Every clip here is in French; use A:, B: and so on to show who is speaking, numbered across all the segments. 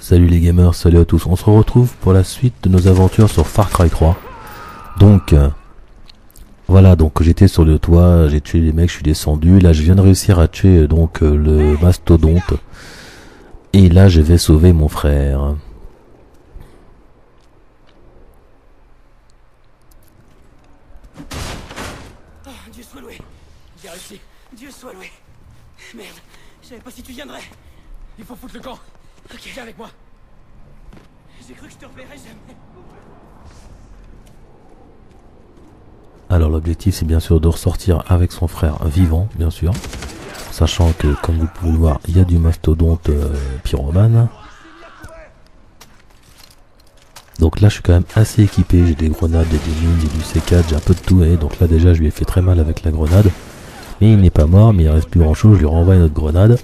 A: Salut les gamers, salut à tous. On se retrouve pour la suite de nos aventures sur Far Cry 3. Donc, voilà, donc j'étais sur le toit, j'ai tué les mecs, je suis descendu. Là, je viens de réussir à tuer donc le mastodonte. Et là, je vais sauver mon frère.
B: Oh, Dieu soit loué. J'ai réussi. Dieu soit loué. Merde, je savais pas si tu viendrais.
C: Il faut foutre le camp.
B: Ok.
C: Viens avec moi.
B: J'ai cru que je te reverrais jamais.
A: Alors l'objectif c'est bien sûr de ressortir avec son frère vivant, bien sûr. Sachant que, comme vous pouvez le voir, il y a du mastodonte pyromane. Donc là je suis quand même assez équipé, j'ai des grenades, j'ai des mines, j'ai du C4, j'ai un peu de tout. Et donc là déjà je lui ai fait très mal avec la grenade. Mais il n'est pas mort, mais il reste plus grand chose, je lui renvoie une autre grenade.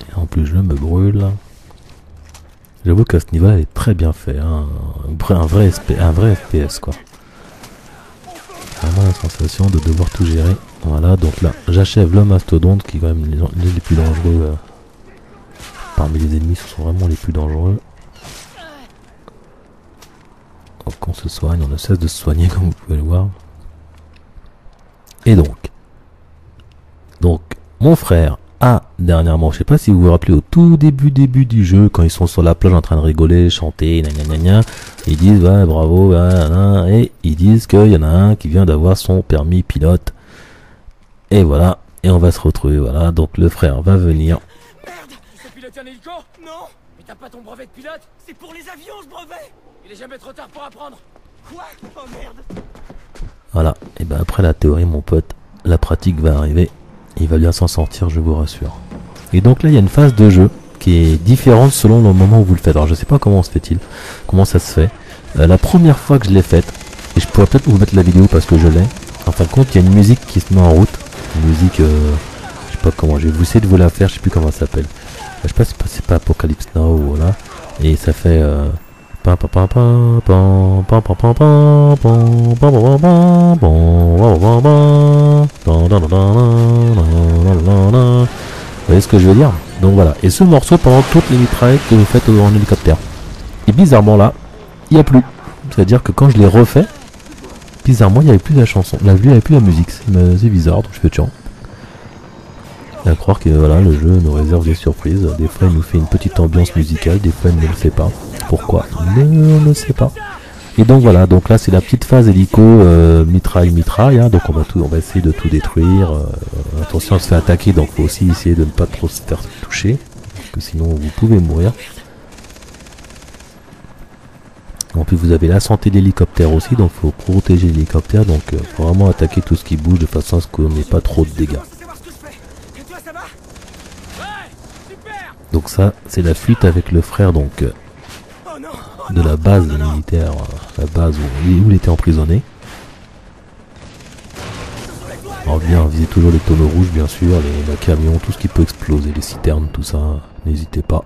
A: Et en plus je me brûle. J'avoue qu'à ce niveau-là, elle est très bien fait, hein. Un vrai FPS quoi. Vraiment la sensation de devoir tout gérer. Voilà, donc là, j'achève le mastodonte qui est quand même les plus dangereux. Parmi les ennemis, ce sont vraiment les plus dangereux. Donc on se soigne, on ne cesse de se soigner comme vous pouvez le voir. Et donc mon frère a dernièrement, je sais pas si vous vous rappelez au tout début du jeu, quand ils sont sur la plage en train de rigoler, chanter, ils disent ouais, bravo, et ils disent qu'il y en a un qui vient d'avoir son permis pilote. Et voilà, et on va se retrouver, voilà, donc le frère va venir.
C: Merde. Tu sais piloter un hélico?
B: Non,
C: Mais t'as pas ton brevet de pilote?
B: c'est pour les avions ce brevet.
C: Il est jamais trop tard pour apprendre.
B: Quoi? Oh merde.
A: Voilà, et ben après la théorie mon pote, la pratique va arriver. Il va bien s'en sortir, je vous rassure. Et donc là il y a une phase de jeu qui est différente selon le moment où vous le faites. Alors je sais pas comment se fait-il, comment ça se fait. La première fois que je l'ai faite, et je pourrais peut-être vous mettre la vidéo parce que je l'ai. En fin de compte il y a une musique qui se met en route. Une musique, je sais pas comment, je vais essayer de vous la faire, je sais plus comment ça s'appelle. Je sais pas si c'est pas Apocalypse Now ou voilà. Et ça fait vous voyez ce que je veux dire? Donc voilà. Et ce morceau pendant toutes les mitraillettes que vous faites en hélicoptère. Et bizarrement là, il n'y a plus. C'est-à-dire que quand je l'ai refait, bizarrement il n'y avait plus la chanson. Là, il n'y avait plus la musique. C'est bizarre, donc je fais tiens. Et à croire que voilà, le jeu nous réserve des surprises. Des fois il nous fait une petite ambiance musicale, des fois il ne le fait pas. Pourquoi? On ne sait pas. Et donc voilà, donc là c'est la petite phase hélico mitraille, hein, donc on va essayer de tout détruire. Attention, on se fait attaquer, donc faut aussi essayer de ne pas trop se faire toucher, parce que sinon vous pouvez mourir. En plus vous avez la santé de l'hélicoptère aussi, donc faut protéger l'hélicoptère, donc faut vraiment attaquer tout ce qui bouge de façon à ce qu'on n'ait pas trop de dégâts.
B: Et toi ça va?
C: Ouais, super.
A: Donc ça c'est la fuite avec le frère donc
B: Oh non.
A: de la base militaire, la base où il était emprisonné. Alors bien viser toujours les tonneaux rouges bien sûr, les camions, tout ce qui peut exploser, les citernes, tout ça, n'hésitez pas.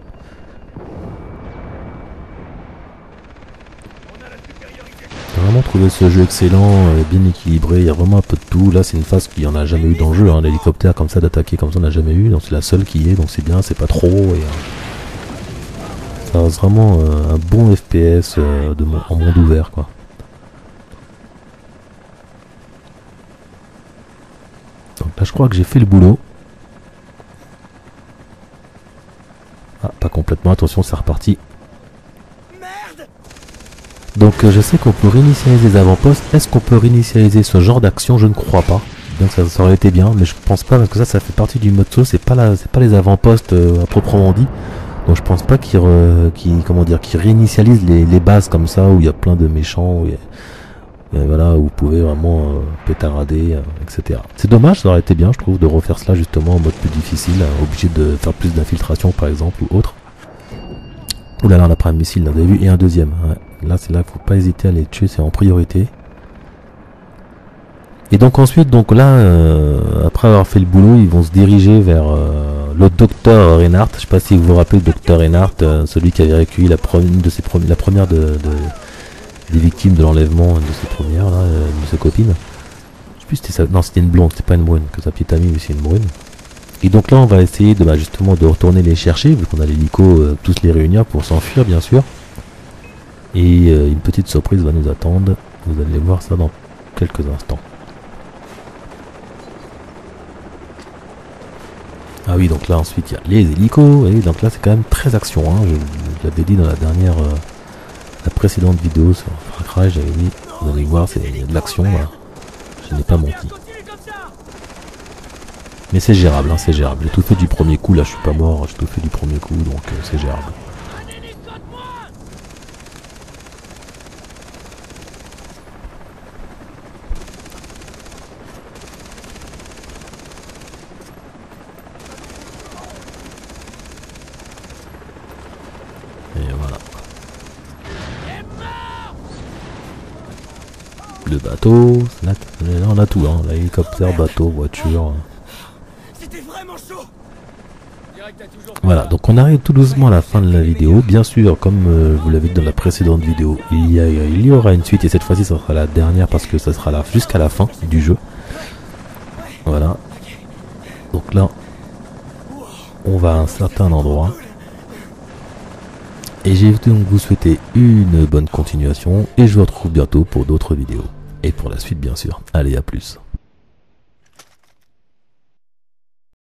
A: J'ai vraiment trouvé ce jeu excellent, bien équilibré, il y a vraiment un peu de tout. Là c'est une phase qu'il n'y en a jamais eu dans le jeu, hein, l'hélicoptère comme ça, d'attaquer comme ça on n'a jamais eu, donc c'est la seule qui est, donc c'est bien, c'est pas trop. Et, ça reste vraiment un bon FPS en monde ouvert quoi. Donc là je crois que j'ai fait le boulot. Ah pas complètement, attention c'est reparti.
B: Merde.
A: Donc je sais qu'on peut réinitialiser les avant-postes. Est-ce qu'on peut réinitialiser ce genre d'action? Je ne crois pas. Donc ça aurait été bien, mais je pense pas parce que ça fait partie du mode solo, c'est pas les avant-postes à proprement dit. Donc je pense pas qu'ils réinitialisent les bases comme ça où il y a plein de méchants, voilà, où vous pouvez vraiment pétarader, etc. C'est dommage, ça aurait été bien je trouve de refaire cela justement en mode plus difficile, obligé de faire plus d'infiltration par exemple ou autre. Ouh là là, on a pris un missile, là, vous avez vu, et un deuxième. Ouais. Là c'est là qu'il faut pas hésiter à les tuer, c'est en priorité. Et donc ensuite, donc là, après avoir fait le boulot, ils vont se diriger vers le docteur Reinhardt. Je sais pas si vous vous rappelez le docteur Reinhardt, celui qui avait recueilli la première des victimes de l'enlèvement de ses premières, là, de ses copines. Je sais plus si c'était ça. Non, c'était une blonde, c'était pas une brune, que sa petite amie, mais c'est une brune. Et donc là on va essayer de justement de retourner les chercher vu qu'on a l'hélico, tous les réunir pour s'enfuir bien sûr. Et une petite surprise va nous attendre, vous allez voir ça dans quelques instants. Ah oui, donc là ensuite il y a les hélicos, et donc là c'est quand même très action, hein. Je l'avais dit dans la dernière, la précédente vidéo sur Far Cry, j'avais dit, vous allez voir, c'est de l'action là, je n'ai pas menti. Mais c'est gérable, hein, c'est gérable, j'ai tout fait du premier coup, là je suis pas mort, j'ai tout fait du premier coup, donc c'est gérable. Et voilà. Le bateau, là on a tout, hein, l'hélicoptère, bateau, voiture.
B: C'était vraiment chaud.
A: Voilà, donc on arrive tout doucement à la fin de la vidéo. Bien sûr, comme vous l'avez vu dans la précédente vidéo, il y aura une suite et cette fois-ci ça sera la dernière parce que ça sera là jusqu'à la fin du jeu. Voilà. Donc là, on va à un certain endroit. Et j'ai donc vous souhaiter une bonne continuation et je vous retrouve bientôt pour d'autres vidéos. Et pour la suite bien sûr. Allez, à plus.